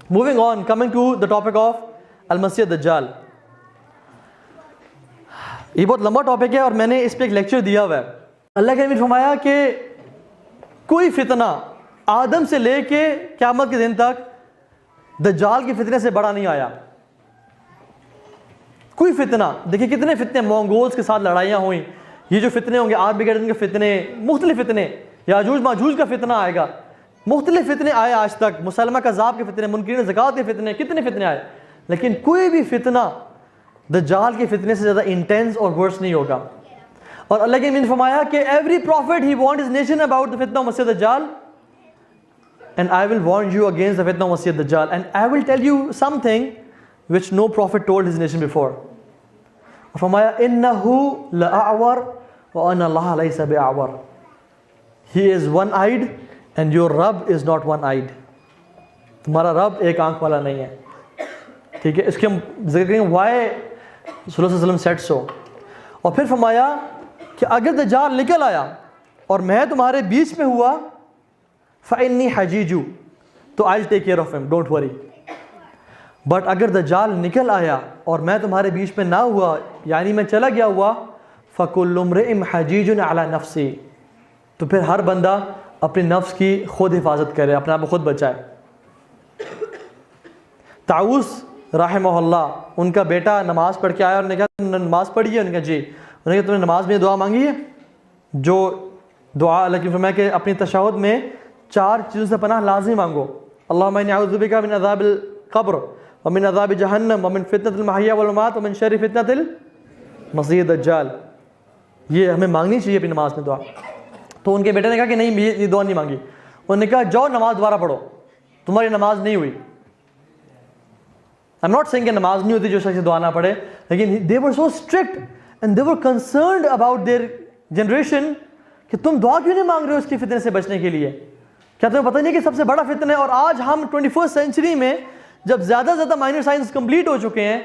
Moving on, coming to the topic of अल-मसीह दज्जाल। ये बहुत लंबा टॉपिक है और मैंने इस पे एक लेक्चर दिया हुआ है। अल्लाह के नबी ने फरमाया कि कोई फितना आदम से लेके क़यामत के दिन तक दज्जाल के फितने से बड़ा नहीं आया। कोई फितना, देखिए कितने फितने, मंगोल्स के साथ लड़ाइयाँ हुई, ये जो फितने होंगे, आर्मगेडन के फितने, मुख्तलिफ फितने, याजूज माजूज का फितना आएगा, मुख्तलिफ फितने आए आज तक, मुसलमा कज़ाब के फितने, मुनकिरीन ज़कात के फितने, कितने फितने आए, लेकिन कोई भी फितना दज्जाल के फितने से ज़्यादा इंटेंस और वर्स नहीं होगा। और अल्लाह के नबी ने फरमाया कि every prophet he want his nation about the फितना मसीह दज्जाल and I will warn you against the फितना मसीह दज्जाल and I will tell you something which no prophet told his nation before. फरमाया इन्नहु लअअवर व अन्न अल्लाह लैसा बिअअवर, he is one eyed and your रब इज नॉट वन आइड, तुम्हारा रब एक आंख वाला नहीं है। ठीक है, इसके हम जिक्र करेंगे व्हाई सल्लल्लाहु अलैहि वसल्लम सेड सो। और फिर फरमाया कि अगर दज्जाल निकल आया और मैं तुम्हारे बीच में हुआ फ़इन्नी हजीजू, तो I will take care of him, don't worry. But अगर दज्जाल निकल आया और मैं तुम्हारे बीच में ना हुआ, यानी मैं चला गया हुआ, फ़कुल्लु इम्रिइन हजीजुन अला नफ्सी, तो फिर हर बंदा अपने नफ्स की खुद हिफाजत करे, अपने आप को खुद बचाए। ताऊस रहमहुल्लाह, उनका बेटा नमाज पढ़ के आया और उन्होंने कहा तुमने नमाज पढ़ी है? उन्होंने कहा जी। उन्होंने कहा तुमने नमाज में दुआ मांगी है? जो दुआ अल्लाह की फरमाया कि अपनी तशहुद में 4 चीज़ों से पनाह लाज़िम मांगो, अल्लाहुम्मा इन्नी अऊज़ु बिका मिन अज़ाबिल क़ब्र व मिन अज़ाबि जहन्नम व मिन फितनतिल महया वल ममात व मिन शर्रि फितनतिल मसीह दज्जाल। ये हमें मांगनी चाहिए अपनी नमाज में दुआ। तो उनके बेटे ने कहा कि नहीं, ये दुआ नहीं मांगी। उन्होंने कहा जाओ नमाज दोबारा पढ़ो, तुम्हारी नमाज नहीं हुई। आई एम नॉट सेइंग कि नमाज नहीं होती जो शख्स दुआ ना पढ़े, लेकिन they were so strict and they were concerned about their generation कि तुम दुआ क्यों नहीं मांग रहे हो इसके फितने से बचने के लिए? क्या तुम्हें पता नहीं कि सबसे बड़ा फितना है? और आज हम 21st सेंचुरी में जब ज़्यादा से ज़्यादा माइनर साइंस कंप्लीट हो चुके हैं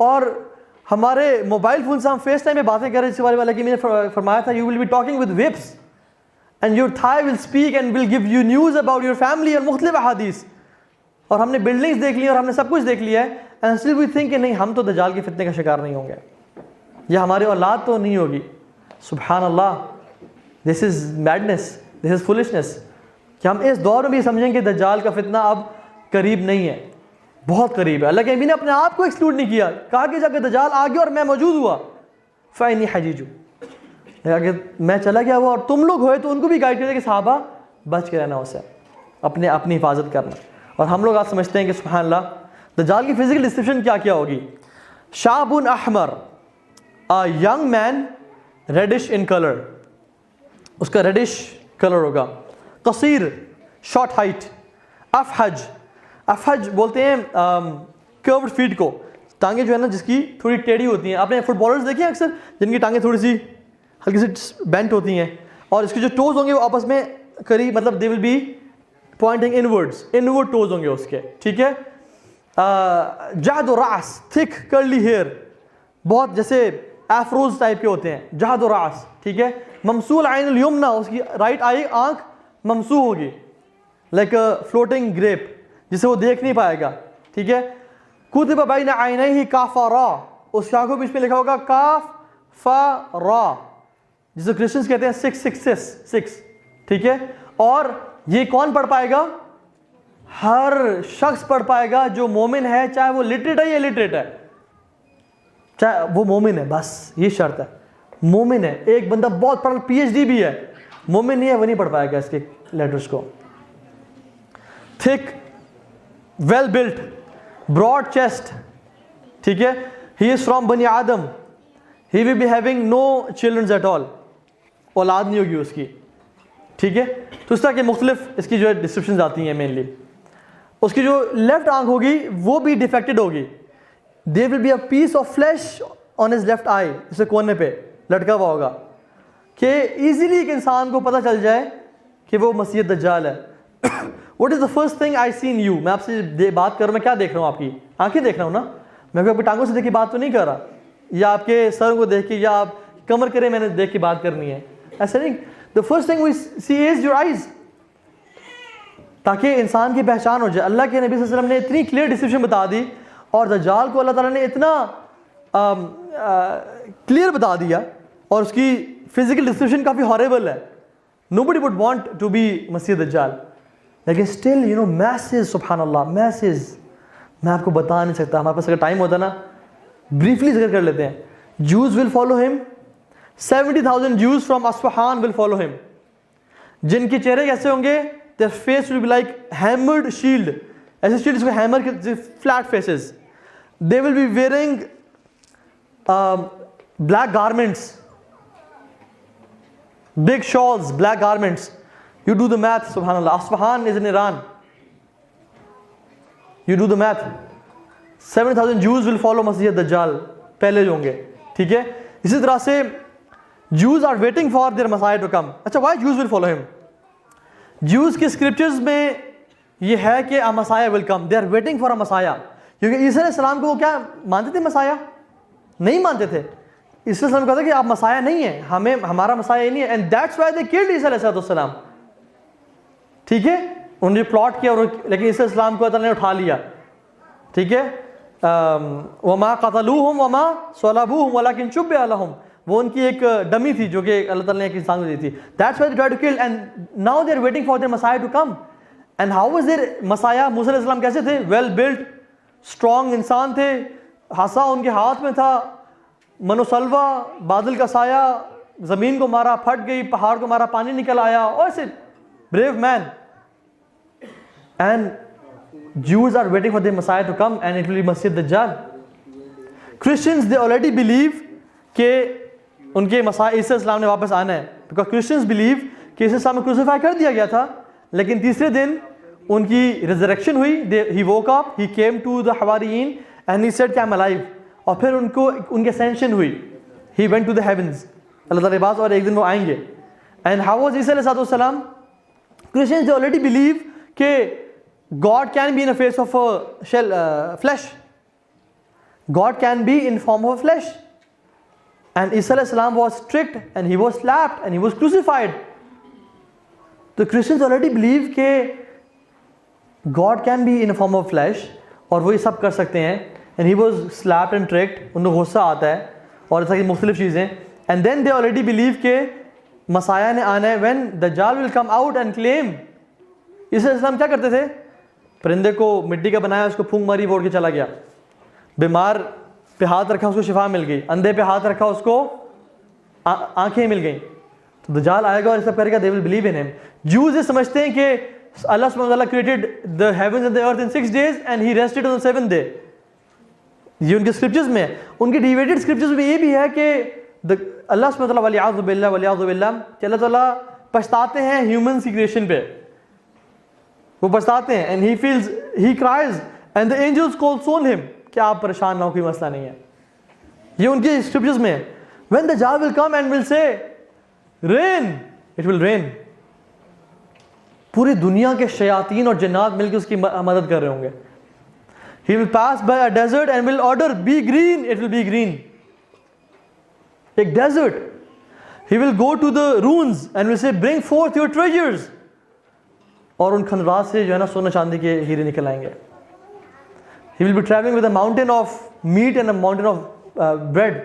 और हमारे मोबाइल फ़ोन से हम फेस टाइम में बातें कर रहे हैं, जिसके बारे में कि मैंने फरमाया था you will be talking with whips and your thigh will speak and will give you news about your family और मुख्तलिफ अहादीस। और हमने बिल्डिंग्स देख ली और हमने सब कुछ देख लिया है, एंड स्टिल वी थिंक कि नहीं, हम तो दज्जाल के फितने का शिकार नहीं होंगे, या हमारी औलाद तो नहीं होगी। सुभान अल्लाह, this is madness, this is foolishness कि हम इस दौर में भी समझें कि दज्जाल का फितना अब करीब नहीं है, बहुत करीब है। अल्लाह के नबी ने अपने आप को एक्सक्लूड नहीं किया, कहा कि जाकर दज्जाल आ गया और मैं मौजूद हुआ, फ़इन्नी हजीजू, अगर मैं चला गया हुआ और तुम लोग होए तो उनको भी गाइड करें कि साहबा बच के रहना, उससे अपनी हिफाजत करना। और हम लोग आज समझते हैं कि सुभान अल्लाह दज्जाल की फिजिकल डिस्क्रिप्शन क्या क्या होगी। शाबुन अहमर, a young man reddish in colour, उसका रेडिश कलर होगा। कसीर, शॉर्ट हाइट। अफहज, अफहज बोलते हैं कर्व्ड फीट को, टांगे जो है ना जिसकी थोड़ी टेढ़ी होती हैं। आपने फुटबॉलर्स देखे हैं अक्सर जिनकी टांगे थोड़ी सी हल्की सी बेंट होती हैं, और इसके जो टोज होंगे वो आपस में करीब, मतलब they will be pointing inwards, inward toes होंगे उसके। ठीक है। जहद रास, थिक कर्ली हेयर, बहुत जैसे एफ्रोज टाइप के होते हैं, जहद रास। ठीक है। ममसूल आइन यमना, उसकी राइट आई आंख ममसू होगी, लाइक फ्लोटिंग ग्रेप, जिसे वो देख नहीं पाएगा। ठीक है। कुतिबा बैन आइनैहि काफरा, उसकी आंखों बीच में लिखा होगा काफ फा रा, जिसे क्रिश्चियंस कहते हैं 666। ठीक है। और ये कौन पढ़ पाएगा? हर शख्स पढ़ पाएगा जो मोमिन है, चाहे वो लिटरेट है या इलिटरेट है, चाहे वो मोमिन है, बस ये शर्त है, मोमिन है। एक बंदा बहुत पढ़ा, PhD भी है, मोमिन नहीं है, वो नहीं पढ़ पाएगा इसके लेटर्स को। Thick, well built, broad chest. ठीक है। ही इज फ्रॉम बनी आदम, he will be having no childrens at all, औलाद नहीं होगी उसकी। ठीक है। तो इस तरह के मुख्तलिफ इसकी जो है डिस्क्रिप्शन आती हैं मेनली। उसकी जो लेफ्ट आंख होगी वो भी डिफेक्टेड होगी। There will be a piece of flesh on his left eye, इसे कोने पे लटका हुआ होगा, कि ईजिली एक इंसान को पता चल जाए कि वो मसीह दज्जाल है। What is the first thing I see in you, मैं आपसे बात कर रहा हूँ, मैं क्या देख रहा हूँ? आपकी आंखें देख रहा हूँ ना, मैं आपकी टांगों से देखी बात तो नहीं कर रहा, या आपके सर को देख के, या आप कमर करे मैंने देख के बात करनी है, ऐसा नहीं। The first thing we see is your eyes, ताकि इंसान की पहचान हो जाए। अल्लाह के नबी सल्लल्लाहु अलैहि वसल्लम ने इतनी क्लियर डिस्क्रिप्शन बता दी और दज्जाल को अल्लाह ताला ने इतना क्लियर बता दिया, और उसकी फिजिकल डिस्क्रिप्शन काफ़ी हॉरेबल है। Nobody would want to be मसीह दज्जाल, लेकिन स्टिल यू नो मैसेज, सुभान अल्लाह, मैसेज मैं आपको बता नहीं सकता। हमारे पास अगर टाइम होता ना ब्रीफली जिक्र कर लेते हैं। Jews will follow him, 70,000 Jews from Isfahan will follow him, जिनके चेहरे कैसे होंगे, their face will be like hammered shield, ऐसे शील्ड जिसको हैमर के flat faces. They will be wearing black garments, big shawls, black garments. You do the math, subhanallah. Asfahan is in Iran. You do the math. 7,000 Jews will follow Masih Dajjal. पहले होंगे, ठीक है। इसी तरह से Jews are waiting for their Messiah to come. अच्छा, why Jews will follow him? Jews के scriptures में ये है कि a Messiah will come. They are waiting for a Messiah. क्योंकि ईसा अलैहिस्सलाम को वो क्या मानते थे, Messiah? नहीं मानते थे। ईसा अलैहिस्सलाम कहता कि आप मसाया नहीं है, हमें हमारा मसाया नहीं है, and that's why they killed ईसा अलैहिस्सलाम, ठीक है। उन्होंने प्लॉट किया, लेकिन ईसा अलैहिस्सलाम को अल्लाह ने उठा लिया, ठीक है। वमा क़तलूहुम वमा सलबूहुम वलाकिन शुब्बिह लहुम, वो उनकी एक डमी थी जो कि अल्लाह ताला ने एक इंसान को दी थी। That's why they try to kill, and now they are waiting for their messiah to come. And how was their messiah? मूसा अलैहिस्सलाम कैसे थे? वेल बिल्ट, स्ट्रॉन्ग इंसान थे, हसा उनके हाथ में था, मनोसलवा, बादल का साया, जमीन को मारा फट गई, पहाड़ को मारा पानी निकल आया, और ऐसे brave man. And Jews are waiting for the Messiah to come, and it will be Masih Dajjal. Christians they already believe कि उनके मसाया ईसा इस्लाम ने वापस आना है, because Christians believe कि ईसा इस्लाम को क्रूसिफाई कर दिया गया था, लेकिन तीसरे दिन उनकी रिजरेक्शन हुई। he woke up, he came to the Hawariyin and he said कि I'm alive, और फिर उनको उनकी ascension हुई, he went to the heavens, अल्लाह ताला के पास, और एक दिन वो आएंगे। And how was ईसा अलैहिस्सलाम? Christians they already believe कि God can be in the face of a flesh. God can be in form of flesh. And Isa alayhi salam was strict, and he was slapped, and he was crucified. The Christians already believe कि God can be in a form of flesh, और वो ये सब कर सकते हैं। And he was slapped and tricked. उनको गुस्सा आता है और ऐसा की मुख्तलिफ चीज़ें। And then they already believe कि मसाया ने आना है, when Dajjal will come out and claim। ईसा अलैहिस्सलाम क्या करते थे? परिंदे को मिट्टी का बनाया, उसको फूंक मारी, वो उड़ के चला गया। बीमार पे हाथ रखा, उसको शिफा मिल गई। अंधे पे हाथ रखा, उसको आंखें मिल गई। तो दज्जाल आएगा और ये सब करेगा, they will believe in him. Jews ये समझते हैं कि अल्लाह सुब्हानहू व तआला created the heavens and the earth in 6 days and he rested on the 7th day। ये उनके स्क्रिप्चर्स में है। उनके डिवाइडेड स्क्रिप्चर्स में ये भी है कि अल्लाह सुब्हानहू व तआला वलियाज़ु बिल्लाह कि अल्लाह ताला पछताते हैं ह्यूमंस की क्रिएशन पे, वो पछताते हैं। And he feels, he cries and the angels console him कि आप परेशान ना हो, कोई मसला नहीं है। ये उनके स्क्रिप्चर्स में है। व्हेन द दज्जाल will come and will say rain, it will rain. पूरी दुनिया के शयातीन और जन्नात मिलकर उसकी मदद कर रहे होंगे। He will pass by a desert and will order be green, it will be green. एक desert. He will go to the ruins and will say bring forth your treasures, और उन खंडरात से जो है ना सोना चांदी के हीरे निकल आएंगे। He will be traveling with a mountain of meat and a mountain of bread,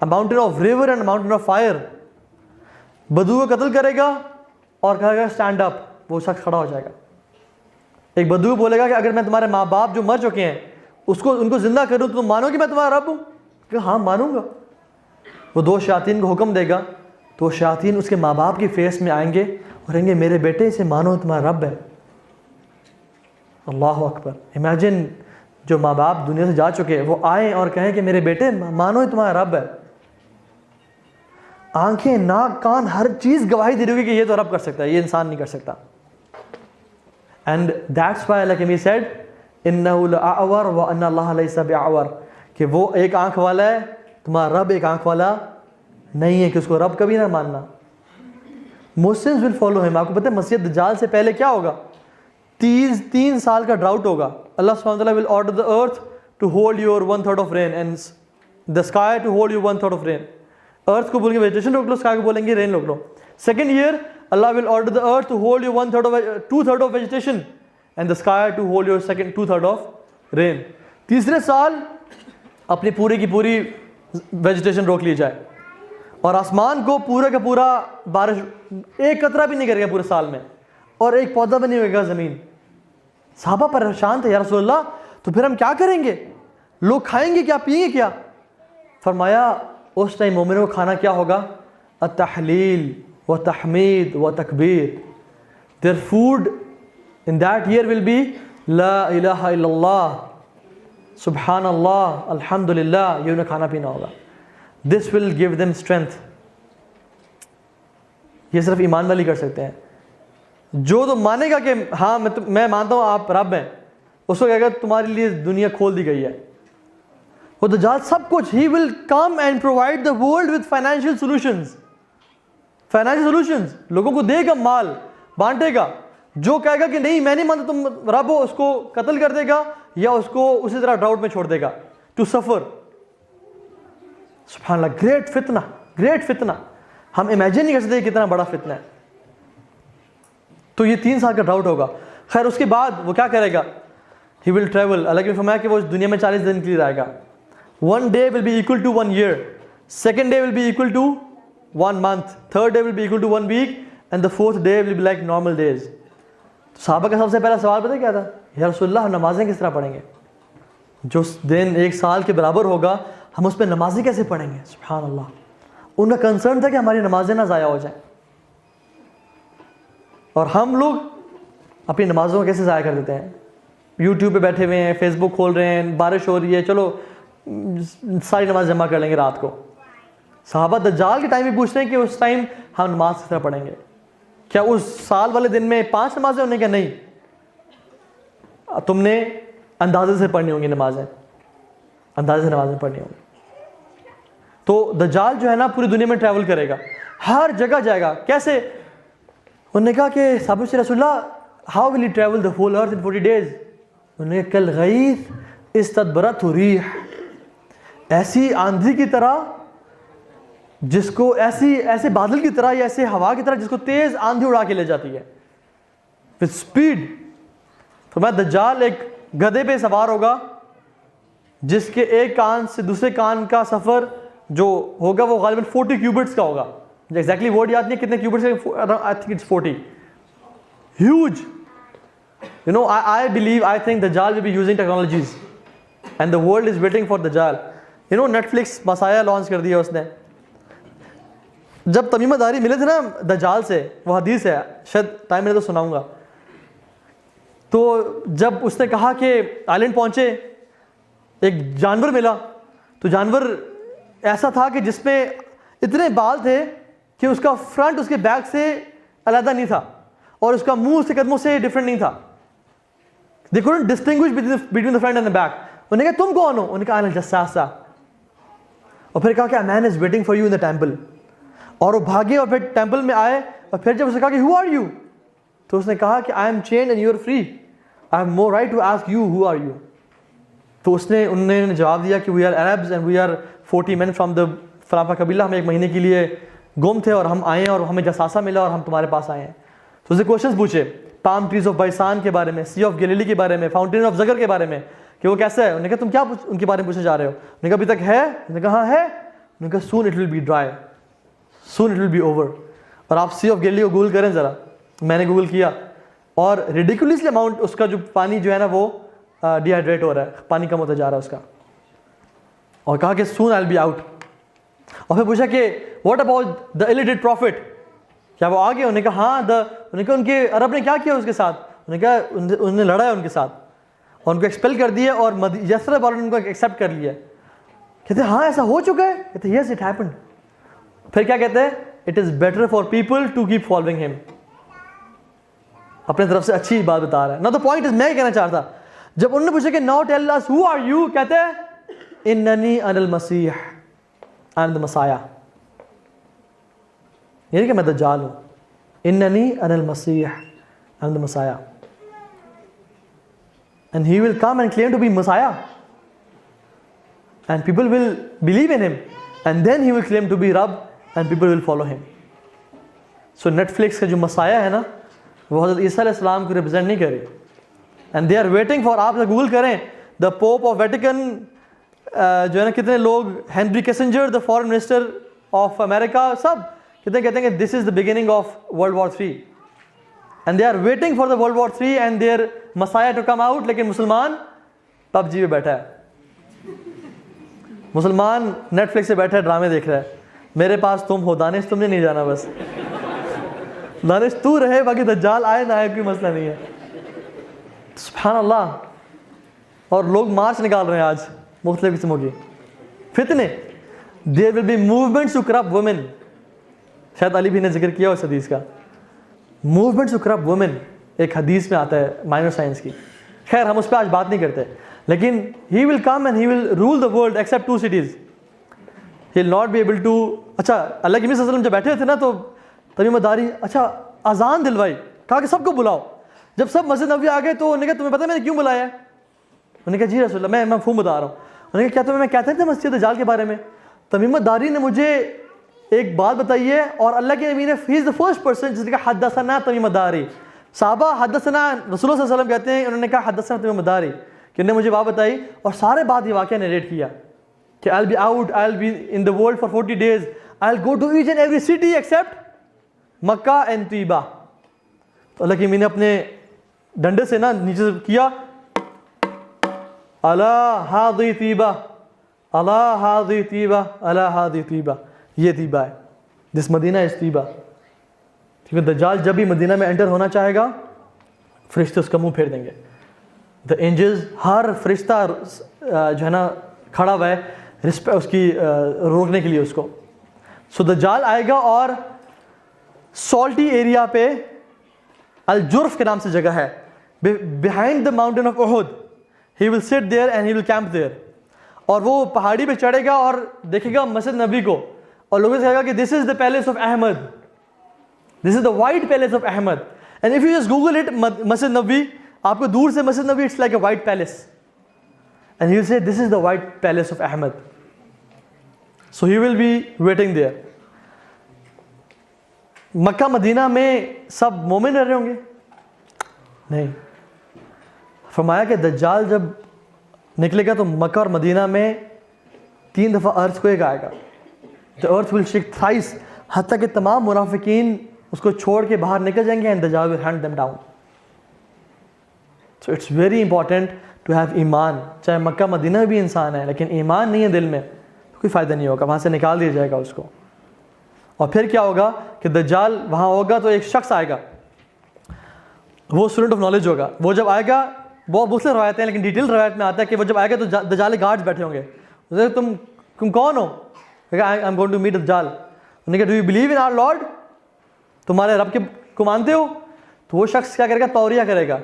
a mountain of river and a mountain of fire. बदू को कत्ल करेगा और कहेगा स्टैंड अप, वो शख्स खड़ा हो जाएगा। एक बदू बोलेगा कि अगर मैं तुम्हारे माँ बाप जो मर चुके हैं उसको उनको जिंदा करूँ तो तुम मानो कि मैं तुम्हारा रब हूँ? कि हाँ मानूंगा। वो 2 शयातीन को हुक्म देगा, तो शयातीन उसके माँ बाप की फेस में आएंगे और कहेंगे मेरे बेटे इसे मानो तुम्हारा रब है। अल्लाह अकबर। इमेजिन जो माँ बाप दुनिया से जा चुके हैं वो आए और कहें कि मेरे बेटे मानो तुम्हारा रब है। आंखें, नाक, कान, हर चीज गवाही दे रही होगी कि ये तो रब कर सकता है, ये इंसान नहीं कर सकता। And that's why like he said इन्नहु लअवर व अन्ना अल्लाह लैसा बिअवर, कि वो एक आंख वाला है, तुम्हारा रब एक आंख वाला नहीं है, कि उसको रब कभी ना मानना। Muslims will follow him. आपको पता है मसीह दज्जाल से पहले क्या होगा? 3 साल का ड्राउट होगा। अल्लाह सुब्हानहू व तआला will order the earth to hold your 1/3 of rain and the sky to hold your 1/3 of rain. Earth को बोलेंगे वेजिटेशन रोक लो, स्काई को बोलेंगे रेन रोक लो। Second year Allah will order the earth to hold your 2/3 of vegetation and the sky to hold your 2/3 of rain. तीसरे साल अपनी पूरी की पूरी वेजिटेशन रोक ली जाए और आसमान को पूरा का पूरा बारिश एक कतरा भी नहीं करेगा पूरे साल में, और एक पौधा भी नहीं होगा ज़मीन। साहबा परेशान थे, या रसूल अल्लाह तो फिर हम क्या करेंगे, लोग खाएंगे क्या, पिएंगे क्या? फरमाया उस टाइम मोमिनों को खाना क्या होगा? अत-तहलील व तहमीद व तकबीर। Their food in that year will be ला इलाहा इल्लल्लाह, सुबहान अल्लाह, अल्हम्दुलिल्लाह। ये उन्हें खाना पीना होगा। This will give them strength. ये सिर्फ ईमान वाले कर सकते हैं। जो तो मानेगा कि हाँ मैं मानता हूँ आप रब हैं, उसको कहेगा तुम्हारे लिए दुनिया खोल दी गई है। वो दज्जाल सब कुछ, ही will come and provide the world with financial solutions. Financial solutions, लोगों को देगा, माल बांटेगा। जो कहेगा कि नहीं मैं नहीं मानता तुम रब हो, उसको कत्ल कर देगा या उसको उसी तरह ड्राउट में छोड़ देगा, टू सफर। सुभान अल्लाह, ग्रेट फितना, ग्रेट फितना। हम इमेजिन नहीं कर सकते कितना बड़ा फितना है। तो ये 3 साल का ड्राउट होगा। खैर उसके बाद वो क्या करेगा? He will travel. अल्लाह ने फरमाया कि वो इस दुनिया में 40 दिन के लिए रहेगा। 1 day will be equal to 1 year, 2nd day will be equal to 1 month, 3rd day will be equal to 1 week and the 4th day will be like normal days. तो साहबा का सबसे पहला सवाल पता क्या था? या रसूलल्लाह हम नमाजें किस तरह पढ़ेंगे? जो दिन 1 साल के बराबर होगा हम उस पर नमाजें कैसे पढ़ेंगे? सुभान अल्लाह। उनका कंसर्न था कि हमारी नमाजें ना ज़ाया हो जाए, और हम लोग अपनी नमाज़ों को कैसे ज़ाया कर देते हैं? यूट्यूब पे बैठे हुए हैं, फेसबुक खोल रहे हैं, बारिश हो रही है, चलो सारी नमाज जमा कर लेंगे रात को। साहबा दज्जाल के टाइम भी पूछ रहे हैं कि उस टाइम हम नमाज किस तरह पढ़ेंगे? क्या उस साल वाले दिन में 5 नमाजें होने? क्या नहीं, तुमने अंदाजे से पढ़नी होंगी नमाजें, अंदाजे से नमाजें पढ़नी होंगी। तो दज्जाल जो है ना पूरी दुनिया में ट्रैवल करेगा, हर जगह जाएगा। कैसे? उन्होंने कहा कि साहब से रसूलल्लाह how will he travel the whole earth in 40 days? उन्होंने कल गईथ इस्तदबरत रीह, ऐसी आंधी की तरह जिसको ऐसे बादल की तरह या ऐसे हवा की तरह जिसको तेज आंधी उड़ा के ले जाती है विद स्पीड। तो मैं दज्जाल एक गधे पे सवार होगा जिसके एक कान से दूसरे कान का सफर जो होगा वो गालिबन 40 क्यूबिट्स का होगा। एग्जैक्टली वर्ड याद नहीं कितने qubits, I think it's 40। Huge. You know, I think Dajjal will be using technologies and the world is waiting for Dajjal. You know, Netflix messiah launch कर दिया उसने। जब तमीमदारी मिले थे ना दज्जाल से, वो हदीस है, शायद टाइम मिले तो सुनाऊंगा। तो जब उसने कहा कि आइलैंड पहुंचे, एक जानवर मिला, तो जानवर ऐसा था कि जिसमें इतने बाल थे कि उसका फ्रंट उसके बैक से अलग नहीं था और उसका मुंह उसके कदमों से डिफरेंट नहीं था। They couldn't distinguish between the front and the back. उन्होंने कहा तुम कौन हो? उन्होंने कहा अल जस्सासा। और फिर कहा कि a man is waiting for you in the temple। और वो भागे और फिर टेंपल में आए, और फिर जब उसने कहा कि who are you? तो उसने कहा कि I am chained and you are free. I have more right to ask you who are you? तो उन्होंने जवाब दिया कि we are Arabs and we are 40 men from the फलाफा कबीला, हम 1 महीने के लिए गुम थे और हम आए हैं और हमें जसासा मिला और हम तुम्हारे पास आए हैं। तो उसने क्वेश्चंस पूछे, पाम ट्रीज ऑफ बैसान के बारे में, सी ऑफ गलीली के बारे में, फाउंटेन ऑफ जगर के बारे में, कि वो कैसा है। उन्होंने कहा तुम क्या उनके बारे में पूछने जा रहे हो? उन्होंने कहा अभी तक है। उन्होंने कहा हाँ है। उन्होंने कहा soon it will B dry, soon it will B over. और आप सी ऑफ गलीली को गूगल करें ज़रा, मैंने गूगल किया और रिडिकुलसली अमाउंट उसका जो पानी जो है ना वो डिहाइड्रेट हो रहा है, पानी कम होता जा रहा है उसका। और कहा कि सून आई विल बी आउट। और फिर पूछा कि व्हाट अबाउट द इलिटेड प्रॉफिट, क्या वो आ गए? उन्होंने कहा हाँ। उन्होंने कहा उनके अरब ने क्या किया उसके साथ? उन्होंने कहा उन्होंने लड़ा है उनके साथ और उनको एक्सपेल कर दिया और यसरब वालों ने उनको एक्सेप्ट कर लिया। कहते हाँ ऐसा हो चुका है? कहते यस इट हैपेंड। फिर क्या कहते हैं? It is better for people to keep following him. अपने तरफ से अच्छी बात बता रहा है ना। द पॉइंट इज, मैं कहना चाहता था जब उन्होंने पूछा कि now tell us who are you, कहते हैं इन्ननी अनल मसीह एंड द मसाया, यानी कि मैं दज्जाल हूं। इन्ननी अनल मसीह and the messiah, and he will come and claim to be Messiah and people will believe in him and then he will claim to be Rabb and people will follow him. So Netflix का जो Messiah है ना, वो हज़रत ईसा अलैहिस्सलाम को represent नहीं करे, and they are waiting for, आप गूगल करें द पोप ऑफ वेटिकन, जो है ना, कितने लोग, Henry Kissinger the foreign minister of America, सब कितने कहते हैं कि this is the beginning of world war 3 and they are waiting for the world war 3 and their messiah to come out. लेकिन मुसलमान पबजी पे बैठा है, मुसलमान नेटफ्लिक्स पे बैठा है, ड्रामे देख रहा है। मेरे पास तुम हो दानिश, तुमने नहीं जाना, बस दानिश तू रहे, बाकी दज्जाल आए ना आए कोई मसला नहीं है। सुभान अल्लाह। और लोग मार्च निकाल रहे हैं आज मुख्तलिफ किस्मों की फितने। There will be movements to corrupt women, शायद अली भी ने जिक्र किया उस हदीस का, मूवमेंट्स टू करप्ट वुमेन एक हदीस में आता है माइनर साइंस की। खैर हम उस पर आज बात नहीं करते, लेकिन he will come and he will rule the world except 2 cities, he will not be able to. अच्छा, अल्लाह के नबी सल्लल्लाहु अलैहि वसल्लम जब बैठे थे ना, तो तमीमदारी, अच्छा अजान दिलवाई, कहा कि सबको बुलाओ। जब सब मस्जिद नबी आ गए तो उन्होंने कहा तुम्हें पता है मैंने क्यों बुलाया है? उन्होंने कहा जी रसूलल्लाह, मैं मफ़हूम बता रहा हूँ। उन्होंने कहा क्या तुम्हें मैं कहता था मस्जिद दज्जाल के बारे में? तमीमदारी ने मुझे एक बात बताई है, और अल्लाह के नबी ने, he is the first person जिसने कहा हद्दसना तमीमदारी। साहबा हद्दसना रसूलुल्लाह सल्लल्लाहु अलैहि वसल्लम कहते हैं, उन्होंने कहा हद्दसना तमीमदारी, कि उन्होंने मुझे बात बताई और सारे बात ये वाक़या नरेट किया कि I will be out, I will be in the world for 40 days, I will go to each and every city except Mecca and Taiba. तो अल्लाह की नबी ने अपने डंडे से ना नीचे से किया, अला हादी तैयबा, अला हादी तैयबा, अला हादी तैयबा, ये तैयबा है, दिस मदीना इज तैयबा। ठीक है, दज्जाल जब भी मदीना में एंटर होना चाहेगा, फरिश्ते उसका मुंह फेर देंगे। द एंजल्स, हर फरिश्ता जो है ना खड़ा हुआ है रिस्पेक्ट उसकी रोकने के लिए उसको। सो दज्जाल आएगा और सॉल्टी एरिया पे, अल जुर्फ के नाम से जगह है, behind the mountain of Uhud, he will sit there and he will camp there. और वो पहाड़ी पे चढ़ेगा और देखेगा मस्जिद नबी को, और लोगों से कहेगा कि this is the palace of Ahmad, this is the white palace of Ahmad. And if you just google it, मस्जिद नबी, आपको दूर से मस्जिद नबी, it's like a white palace, and he will say this is the white palace of Ahmad. So he will be waiting there. Mecca Medina में सब मोमिन रह रहे होंगे? नहीं। फरमाया कि दज्जाल जब निकलेगा तो मक्का और मदीना में 3 दफ़ा अर्थक्वेक आएगा, the earth will shake thrice, हत्ता कि तमाम मुनाफिकीन उसको छोड़ के बाहर निकल जाएंगे, एंड दज्जाल will hand them down. So it's very important to have ईमान। चाहे मक्का मदीना में भी इंसान है, लेकिन ईमान नहीं है दिल में तो कोई फ़ायदा नहीं होगा, वहाँ से निकाल दिया जाएगा उसको। और फिर क्या होगा कि दज्जाल वहाँ होगा तो एक शख्स आएगा, वो स्टूडेंट ऑफ नॉलेज होगा। वो जब आएगा, बहुत मुख्तलिफ रवायत हैं, लेकिन डिटेल रवायत में आता है कि वो जब आएगा तो दज्जाल गार्ड्स बैठे होंगे। तुम कौन हो? I am going to meet दज्जाल। उन्होंने कहा do you believe in our lord, तुम्हारे रब के को मानते हो? तो वो शख्स क्या करेगा? तौरिया करेगा,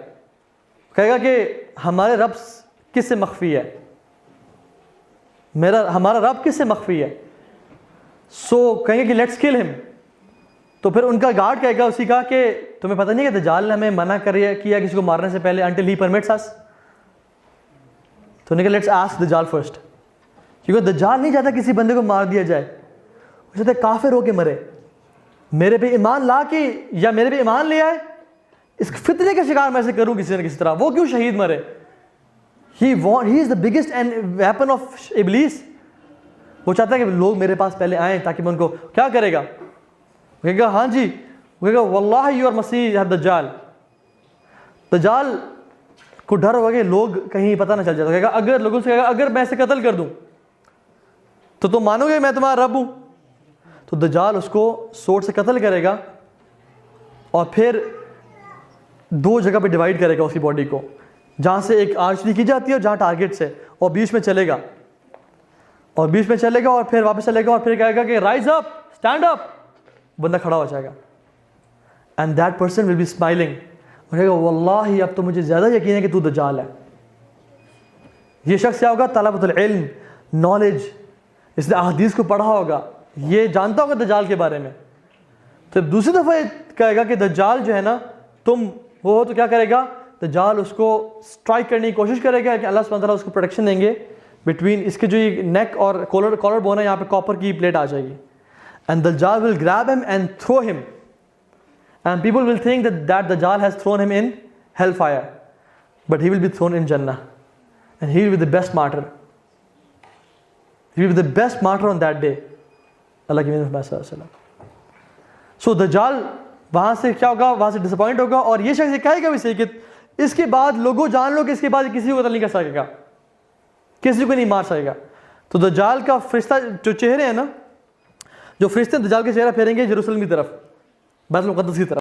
कहेगा कि हमारे रब किससे मख्फी है, हमारा रब किससे मख्फी है। सो कहेंगे कि लेट्स किल हिम। तो फिर उनका गार्ड कहेगा उसी का कि तुम्हें पता नहीं है कि दज्जाल ने हमें मना किया किसी को मारने से पहले, अंटिल ही परमिट्स अस। तो उन्होंने कहा लेट्स आस्क दज्जाल फर्स्ट, क्योंकि दज्जाल नहीं चाहता किसी बंदे को मार दिया जाए, वो चाहता है काफिर होके मरे, मेरे पे ईमान ला के या मेरे पे ईमान ले आए, इस फितने का शिकार मैं से करूं किसी न किसी तरह, वो क्यों शहीद मरे। He is the biggest and weapon of इब्लीस। वो चाहता है कि लोग मेरे पास पहले आए ताकि मैं उनको क्या करेगा, कहेगा हाँ जी, वो कहेगा वल्लाह यू आर मसीह दज्जाल। दज्जाल को डर होगा कि लोग कहीं पता ना चल जाए, तो कहेगा अगर लोगों से कहेगा अगर मैं इसे कत्ल कर दूं तो तुम मानोगे मैं तुम्हारा रब हूं। तो दज्जाल उसको सोर्ड से कत्ल करेगा और फिर 2 जगह पे डिवाइड करेगा उसकी बॉडी को, जहाँ से एक आर्चरी की जाती है और जहाँ टारगेट से, और बीच में चलेगा और बीच में चलेगा और फिर वापस चलेगा और फिर कहेगा कि राइज अप, स्टैंड अप, बंदा खड़ा हो जाएगा and that person will be smiling, कहेगा वल्लाही अब तो मुझे ज़्यादा यकीन है कि तू दज्जाल है। ये शख्स क्या होगा? तलबतुल इल्म, नॉलेज, इसने अहादीस को पढ़ा होगा, ये जानता होगा दज्जाल के बारे में। तो दूसरी दफ़ा कहेगा कि दज्जाल जो है ना तुम वो हो, तो क्या करेगा? दज्जाल उसको स्ट्राइक करने की कोशिश करेगा कि अल्लाह सुब्हानहू व तआला उसको प्रोटेक्शन देंगे बिटवीन इसके जो ये नेक और कॉलर बोन है, यहाँ पे कॉपर की प्लेट आ जाएगी, एंड दज्जाल will grab him and throw him and people will think that Dajjal has thrown him in hellfire, but he will be thrown in Jannah, and he will be the best martyr. He will be the best martyr on that day. Allah के नबी sallallahu alaihi wasallam. So Dajjal वहाँ से क्या होगा, वहाँ से disappoint होगा, और ये शख्स कहेगा भी सही कि इसके बाद लोगों जान लो कि इसके बाद किसी को कत्ल नहीं कर सकेगा, किसी को नहीं मार सकेगा। तो दज्जाल का फरिश्ता जो चेहरे हैं ना, जो फरिश्ते दज्जाल के चेहरा फेरेंगे यरूशलेम की तरफ, बैतुल मुक़द्दस की तरफ।